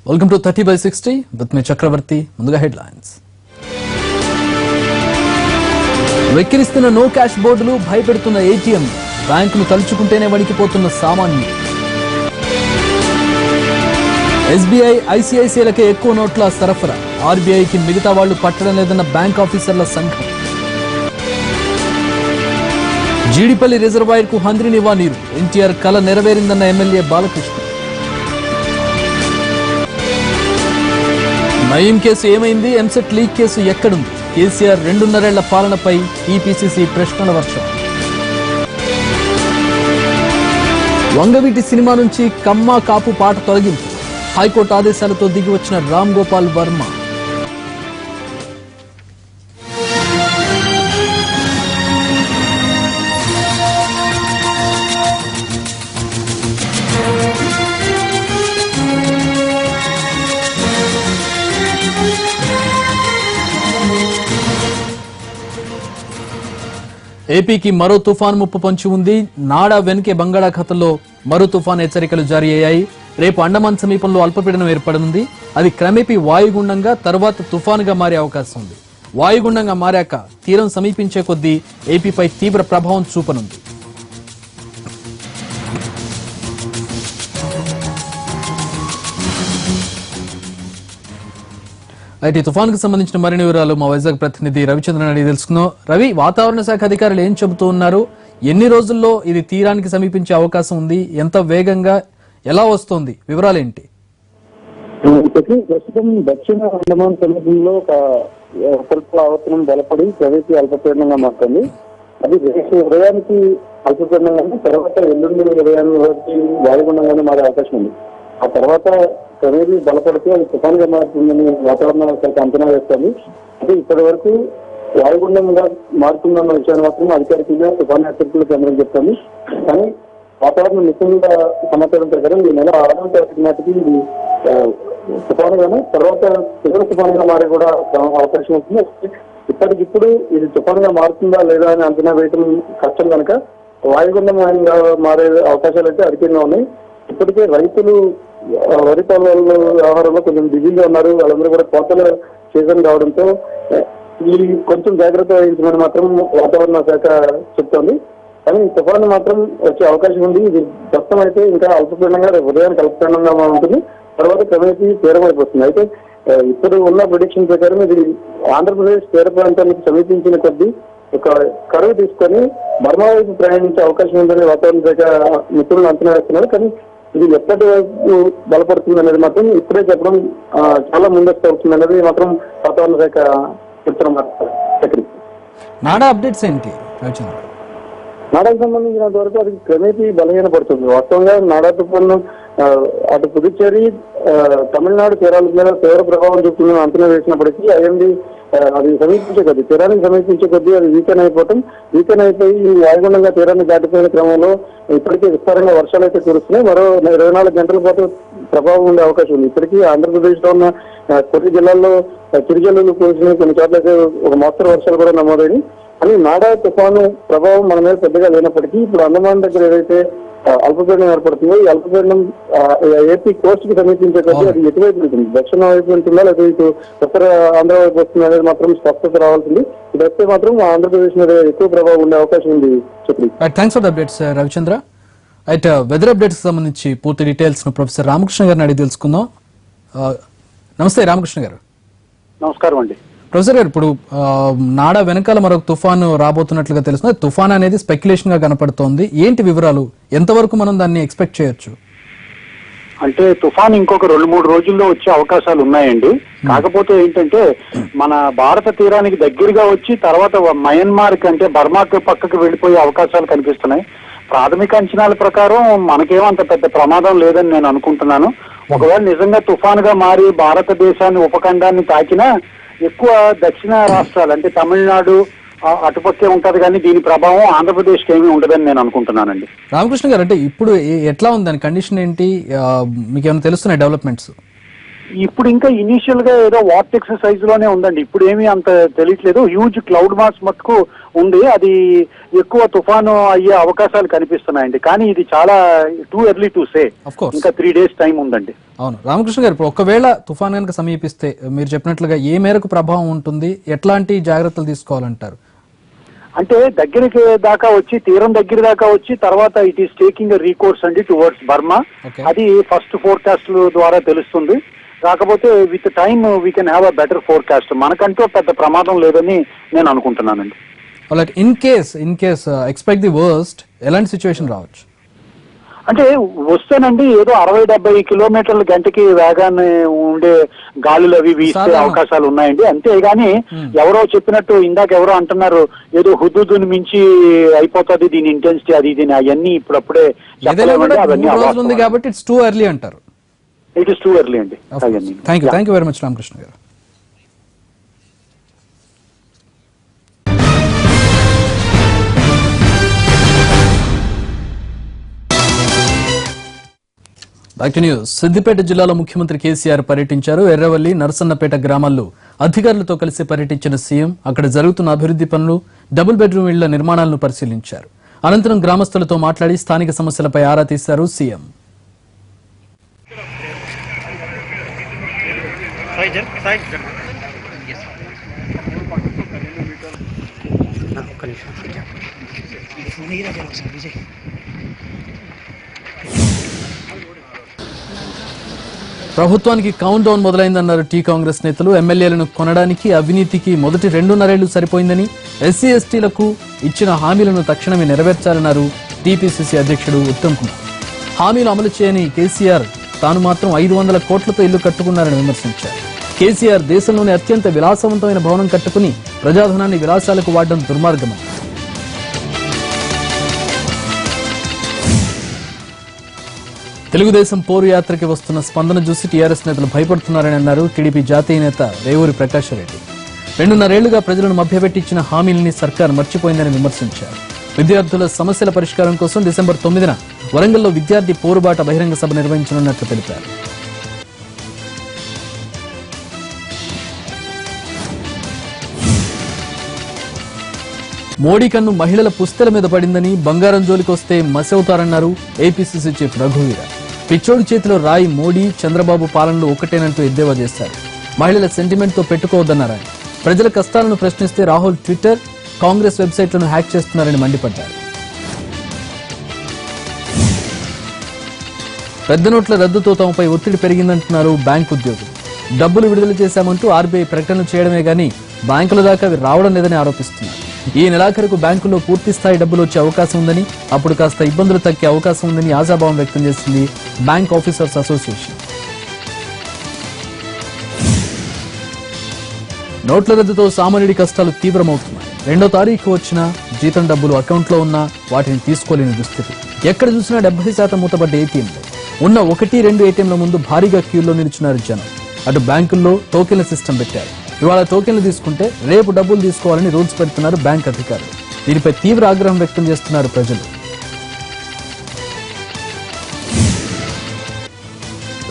Welcome to 30/60 with me చక్రవర్తి. ముందుగా headlines. వెక్కిరిస్తున్న no cash బోర్డులు, భయపెడుతున్న ATM, బ్యాంకును తలుచుకుంటేనే వణికిపోతున్న సామాన్యులు. ఎస్బీఐ, ఐసీఐసీలకే ఎక్కువ నోట్ల సరఫరా, ఆర్బీఐకి మిగతా వాళ్లు పట్టడం లేదన్న బ్యాంక్ ఆఫీసర్ల సంఘం. జీడిపల్లి రిజర్వాయర్ కు హంద్రినివా నీరు, ఎన్టీఆర్ కల నెరవేరిందన్న ఎమ్మెల్యే బాలకృష్ణ. నయీం కేసు ఏమైంది? ఎంసెట్ లీక్ కేసు ఎక్కడుంది? కేసీఆర్ 2.5 ఏళ్ల పాలనపై టీపీసీసీ ప్రశ్నల వర్షం. వంగవీటి సినిమా నుంచి కమ్మా కాపు పాట తొలగింపు, హైకోర్టు ఆదేశాలతో దిగి వచ్చిన రామ్ గోపాల్ వర్మ. ఏపీకి మరో తుఫాన్ ముప్పు పొంచి ఉంది. నాడా వెనుకే బంగాళాఖాతంలో మరో తుఫాన్ హెచ్చరికలు జారీ అయ్యాయి. రేపు అండమాన్ సమీపంలో అల్పపీడనం ఏర్పడనుంది. అది క్రమేపీ వాయుగుండంగా తర్వాత తుఫానుగా మారే అవకాశం ఉంది. వాయుగుండంగా మారాక తీరం సమీపించే కొద్దీ ఏపీపై తీవ్ర ప్రభావం చూపనుంది. అయితే తుఫాన్కు సంబంధించిన మరిన్ని వివరాలు మా వైజాగ్ ప్రతినిధి రవిచంద్రన్ అడిగి తెలుసుకుందాం. రవి, వాతావరణ శాఖ అధికారులు ఏం చెబుతూ ఉన్నారు? ఎన్ని రోజుల్లో ఇది తీరానికి సమీపించే అవకాశం ఉంది? ఎంత వేగంగా, ఎలా వస్తోంది? వివరాలు ఏంటి? ప్రస్తుతం దక్షిణ అండమాన్ సమీపంలో ఒక స్వల్ప ఆవర్తనం బలపడి ప్రవేశీ అల్పపీడనంగా మారుతుంది. అది రేపు ఉదయానికి అల్పపీడనంగానే, తర్వాత ఎల్లుండి ఉదయానికి వాయుగుండంగానే మారే అవకాశం ఉంది. ఆ తర్వాత క్రమేపీ బలపడితే అది తుఫాన్గా మారుతుందని వాతావరణ శాఖ అంచనా వేస్తుంది. అయితే ఇప్పటి వరకు వాయుగుండంగా మారుతుందన్న విషయాన్ని మాత్రం అధికారికంగా తుఫాన్ హెచ్చరికలు కేంద్రం చెప్తుంది. కానీ వాతావరణ నిపుణుల సమాచారం ప్రకారం ఈ నెల 6వ తారీఖు నాటికి ఇది తుఫానుగానే, తర్వాత తీవ్ర తుఫానుగా మారే కూడా అవకాశం ఉంటుంది. ఇప్పటికిప్పుడు ఇది తుఫానుగా మారుతుందా లేదా అని అంచనా వేయడం కష్టం కనుక వాయుగుండంగా మారే అవకాశాలు అయితే అధికంగా ఉన్నాయి. ఇప్పటికే రైతులు వరి పొలాల వ్యవహారంలో కొంచెం బిజీగా ఉన్నారు. వాళ్ళందరూ కూడా కోతల సీజన్ కావడంతో ఈ కొంచెం జాగ్రత్త వహించమని మాత్రం వాతావరణ శాఖ చెప్తోంది. కానీ తుఫాను మాత్రం వచ్చే అవకాశం ఉంది. ఇది ప్రస్తుతం అయితే ఇంకా అల్పపీడనంగా, రేపు ఉదయానికి అల్పపీడనంగా ఉంటుంది, తర్వాత క్రమేపీ తీరమైపోతుంది. అయితే ఇప్పుడు ఉన్న ప్రిడిక్షన్ ప్రకారం ఇది ఆంధ్రప్రదేశ్ తీర ప్రాంతానికి సమీపించిన కొద్దీ ఒక కరువు తీసుకొని బర్మా వైపు ప్రయాణించే అవకాశం ఉందని వాతావరణ శాఖ నిపుణులు అంచనా వేస్తున్నారు. కానీ ఇది ఎప్పటి వరకు బలపడుతుంది అనేది మాత్రం ఇప్పుడే చెప్పడం చాలా ముందస్తు అవుతుంది అనేది మాత్రం వాతావరణ శాఖ చెప్తున్న మాట. నాడా అప్డేట్స్ ఏంటి? నాడాకు సంబంధించినంత వరకు అది క్రమేపీ బలహీనపడుతుంది. వాస్తవంగా నాడా తుఫాను అటు పుదుచ్చేరి, తమిళనాడు తీరాల మీద తీవ్ర ప్రభావం చూపుతుందని అంచనా వేసినప్పటికీ ఐఎండీ అది సమీపించే కొద్దీ, తీరానికి సమీపించే కొద్దీ అది వీకెన్ అయిపోయి ఈ వాయుగుండంగా తీరాన్ని దాటిపోయిన క్రమంలో ఇప్పటికీ విస్తారంగా వర్షాలు అయితే కురుస్తున్నాయి. మరో 24 గంటల పాటు ప్రభావం ఉండే అవకాశం ఉంది. ఇప్పటికీ ఆంధ్రప్రదేశ్ లో ఉన్న కొన్ని జిల్లాల్లో చిరుజల్లులు కురిసినాయి, కొన్ని చోట్ల అయితే ఒక మోస్తరు వర్షాలు కూడా నమోదైనవి. కానీ నాడా తుఫాను ప్రభావం మన మీద పెద్దగా లేనప్పటికీ ఇప్పుడు అండమాన్ దగ్గర ఏదైతే అల్పపీడనం ఏర్పడుతుందో, ఈ అల్పపీడనం ఏపీ కోస్ట్ కి సమీపించే కొద్దీ అది ఎటువైపు ఉంటుంది, దక్షిణ వైపు ఉంటుందా లేదా ఇటు ఉత్తర ఆంధ్ర వైపు వస్తుంది అనేది మాత్రం స్పష్టత రావాల్సింది. ఇది వస్తే మాత్రం ఆంధ్రప్రదేశ్ మీద ఎక్కువ ప్రభావం ఉండే అవకాశం ఉంది. Thanks for the updates Ravichandra. అయితే వెదర్ అప్డేట్స్ సంబంధించి పూర్తి డీటెయిల్స్ ప్రొఫెసర్ రామకృష్ణ గారిని అడిగి తెలుసుకుందాం. నమస్తే రామకృష్ణ గారు. నమస్కారం అండి. ప్రొఫెసర్ గారు, ఇప్పుడు నాడా వెనకాల మరొక తుఫాను రాబోతున్నట్లుగా తెలుస్తుంది. తుఫాన్ అనేది స్పెక్యులేషన్ గా కనపడుతోంది. ఏంటి వివరాలు? ఎంతవరకు మనం దాన్ని ఎక్స్పెక్ట్ చేయొచ్చు? అంటే తుఫాన్ ఇంకొక 2-3 రోజుల్లో వచ్చే అవకాశాలు ఉన్నాయండి. కాకపోతే ఏంటంటే మన భారత తీరానికి దగ్గరగా వచ్చి తర్వాత మయన్మార్ కంటే బర్మాకు పక్కకు వెళ్ళిపోయే అవకాశాలు కనిపిస్తున్నాయి. ప్రాథమిక అంచనాల ప్రకారం మనకేమంత పెద్ద ప్రమాదం లేదని నేను అనుకుంటున్నాను. ఒకవేళ నిజంగా తుఫానుగా మారి భారతదేశాన్ని ఉపఖండాన్ని తాకినా ఎక్కువ దక్షిణ రాష్ట్రాలు అంటే తమిళనాడు అటుపక్కే ఉంటది, కానీ దీని ప్రభావం ఆంధ్రప్రదేశ్ కి ఏమీ ఉండదని నేను అనుకుంటున్నానండి. రామకృష్ణ గారు, అంటే ఇప్పుడు ఎట్లా ఉంది దాని కండిషన్ ఏంటి? మీకు ఏమైనా తెలుస్తున్నాయి డెవలప్మెంట్స్? ఇప్పుడు ఇంకా ఇనీషియల్ గా ఏదో వార్టెక్స్ సైజ్ లోనే ఉందండి. ఇప్పుడు ఏమీ అంత తెలియట్లేదు. హ్యూజ్ క్లౌడ్ మాస్ మట్టుకు ఉంది. అది ఎక్కువ తుఫాను అయ్యే అవకాశాలు కనిపిస్తున్నాయండి. కానీ ఇది చాలా టూ ఎర్లీ టు సే. ఇంకా 3 days టైం ఉందండి. అవును రామకృష్ణ గారు, ఇప్పుడు ఒకవేళ తుఫాన్ కనుక సమీపిస్తే మీరు చెప్పినట్లుగా ఏ మేరకు ప్రభావం ఉంటుంది, ఎట్లాంటి జాగ్రత్తలు తీసుకోవాలంటారు? అంటే దగ్గరికి దాకా వచ్చి తీరం దగ్గర దాకా వచ్చి తర్వాత ఇట్ ఈస్ టేకింగ్ రీకోర్స్ అండి టువర్డ్స్ బర్మా. అది ఫస్ట్ ఫోర్కాస్ట్ ద్వారా తెలుస్తుంది. కాకపోతే with time we can have a better forecast. మనకంటూ పెద్ద ప్రమాదం లేదని నేను అనుకుంటున్నానండి. In case expect the worst, ఎలాంటి సిచ్యువేషన్ రావచ్చు? అంటే వస్తేనండి ఏదో 60-70 కిలోమీటర్ల గంటకి వేగాన్ని ఉండే గాలులు అవి వీసే అవకాశాలు ఉన్నాయండి. అంతేగాని ఎవరో చెప్పినట్టు ఇందాక ఎవరో అంటున్నారు ఏదో హుదూదుని మించి అయిపోతుంది దీని ఇంటెన్సిటీ అది ఇది అవన్నీ ఇప్పుడప్పుడే ఉంది కాబట్టి ఇట్స్ టూ ఎర్లీ అంటారు. ఇట్ ఇస్ టూ ఎర్లీ అండి. Thank you very much Ramakrishna గారు. Back to news. సిద్దిపేట జిల్లాలో ముఖ్యమంత్రి కేసీఆర్ పర్యటించారు. ఎర్రవల్లి, నరసన్నపేట గ్రామాల్లో అధికారులతో కలిసి పర్యటించిన సీఎం అక్కడ జరుగుతున్న అభివృద్ధి పనులు, డబుల్ బెడ్రూమ్ ఇళ్ల నిర్మాణాలను పరిశీలించారు. అనంతరం గ్రామస్తులతో మాట్లాడి స్థానిక సమస్యలపై ఆరా తీశారు సీఎం. ప్రభుత్వానికి కౌంట్ డౌన్ మొదలైందన్నారు టీ కాంగ్రెస్ నేతలు. ఎమ్మెల్యేలను కొనడానికి అవినీతికి మొదటి 2.5 ఏళ్లు సరిపోయిందని, ఎస్సీ ఎస్టీలకు ఇచ్చిన హామీలను తక్షణమే నెరవేర్చాలన్నారు టీపీసీసీ అధ్యక్షుడు ఉత్తమ్ కుమార్. హామీలు అమలు చేయని కేసీఆర్ తాను మాత్రం 500 కోట్లతో ఇల్లు కట్టుకున్నారని విమర్శించారు. కేసీఆర్ దేశంలోనే అత్యంత విలాసవంతమైన భవనం కట్టుకుని ప్రజాధనాన్ని విలాసాలకు వాడడం దుర్మార్గమని. తెలుగుదేశం పోరు యాత్రకి వస్తున్న స్పందన చూసి టీఆర్ఎస్ నేతలు భయపడుతున్నారని అన్నారు టీడీపీ జాతీయ నేత రేవూరి ప్రకాష్ రెడ్డి. 2.5 ఏళ్లుగా ప్రజలను మభ్యపెట్టించిన హామీలని సర్కార్ మర్చిపోయిందని విమర్శించారు. విద్యార్థుల సమస్యల పరిష్కారం కోసం డిసెంబర్ 9న వరంగల్లో విద్యార్థి పోరుబాట బహిరంగ సభ నిర్వహించనున్నట్లు తెలిపారు. మోడీ కన్ను మహిళల పుస్తెల మీద పడిందని, బంగారం జోలికొస్తే మసవుతారన్నారు ఏపీసీసీ చీఫ్ రఘువీర. పిచ్చోడి చేతిలో రాయి మోడీ, చంద్రబాబు పాలనలు ఒకటేనంటూ ఎద్దేవా చేశారు. మహిళల సెంటిమెంట్ తో పెట్టుకోవద్దన్నారు ఆయన. ప్రజల కష్టాలను ప్రశ్నిస్తే రాహుల్ ట్విట్టర్, కాంగ్రెస్ వెబ్సైట్లను హ్యాక్ చేస్తున్నారని మండిపడ్డారు. పెద్ద నోట్ల రద్దుతో తమపై ఒత్తిడి పెరిగిందంటున్నారు బ్యాంకు ఉద్యోగులు. డబ్బులు విడుదల చేశామంటూ ఆర్బీఐ ప్రకటనలు చేయడమే గానీ బ్యాంకుల దాకా అవి రావడం లేదని ఆరోపిస్తున్నారు. ఈ నెలాఖరుకు బ్యాంకుల్లో పూర్తి స్థాయి డబ్బులు వచ్చే అవకాశం ఉందని, అప్పుడు కాస్త ఇబ్బందులు తగ్గే అవకాశం ఉందని ఆశాభావం వ్యక్తం చేసింది బ్యాంక్ ఆఫీసర్స్ అసోసియేషన్. నోట్ల రద్దుతో సామాన్యుడి కష్టాలు తీవ్రమవుతున్నాయి. 2వ తారీఖు వచ్చినా జీతం డబ్బులు అకౌంట్లో ఉన్నా వాటిని తీసుకోలేని దుస్థితి. ఎక్కడ చూసినా 70% మూతపడ్డ ఏటీఎంలు. ఉన్న 1-2 ఏటీఎంల ముందు భారీగా క్యూల్లో నిలుచున్నారు జనం. అటు బ్యాంకుల్లో టోకెన్ల సిస్టమ్ పెట్టారు. ఇవాళ టోకెన్లు తీసుకుంటే రేపు డబ్బులు తీసుకోవాలని రూల్స్ పెడుతున్నారు బ్యాంక్ అధికారులు. దీనిపై తీవ్ర ఆగ్రహం వ్యక్తం చేస్తున్నారు ప్రజలు.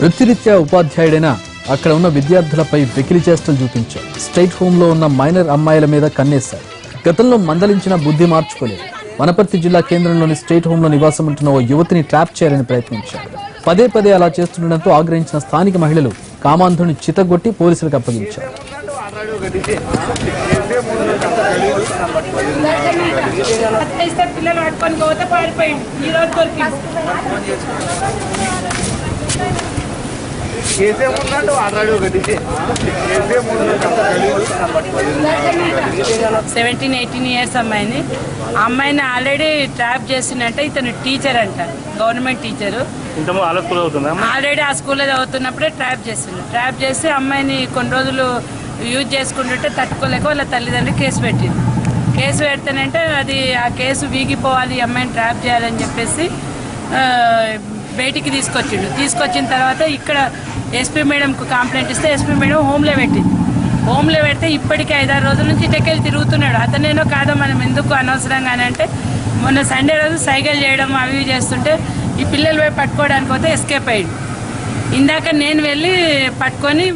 వృత్తిరీత్యా ఉపాధ్యాయుడైనా అక్కడ ఉన్న విద్యార్థులపై వెకిలి చేష్టలు చూపించారు. స్టేట్ హోమ్ లో ఉన్న మైనర్ అమ్మాయిల మీద కన్నేశారు. గతంలో మందలించిన బుద్ధి మార్చుకోలేదు. వనపర్తి జిల్లా కేంద్రంలోని స్టేట్ హోమ్ లో నివాసం ఉంటున్న ఓ యువతిని ట్రాప్ చేయాలని ప్రయత్నించారు. పదే అలా చేస్తుండటంతో ఆగ్రహించిన స్థానిక మహిళలు కామాంధుని చితగొట్టి పోలీసులకు అప్పగించారు. సెవెంటీన్ 18 years అమ్మాయిని. ఆ అమ్మాయిని ఆల్రెడీ ట్రాప్ చేసిందంటే ఇతను టీచర్ అంట, గవర్నమెంట్ టీచరు. ఆల్రెడీ ఆ స్కూల్లో చదువుతున్నప్పుడే ట్రాప్ చేసిండు. ట్రాప్ చేసి అమ్మాయిని కొన్ని రోజులు యూజ్ చేసుకుంటుంటే తట్టుకోలేక వాళ్ళ తల్లిదండ్రులు కేసు పెట్టింది. కేసు పెడితేనంటే అది ఆ కేసు వీగిపోవాలి, అమ్మాయిని ట్రాప్ చేయాలని చెప్పేసి బయటికి తీసుకొచ్చిన తర్వాత ఇక్కడ ఎస్పీ మేడంకు కంప్లైంట్ ఇస్తే ఎస్పీ మేడం హోమ్లో పెట్టింది. హోమ్లో పెడితే ఇప్పటికీ 5-6 రోజుల నుంచి ఇటకెళ్ళి తిరుగుతున్నాడు. అతనేనో కాదో మనం ఎందుకు అనవసరంగానే అంటే మొన్న సండే రోజు సైకిల్ చేయడం అవి చేస్తుంటే ఈ పిల్లలు పోయి పట్టుకోవడానికి పోతే ఎస్కేప్ అయ్యాడు. ఇందాక నేను వెళ్ళి పట్టుకొని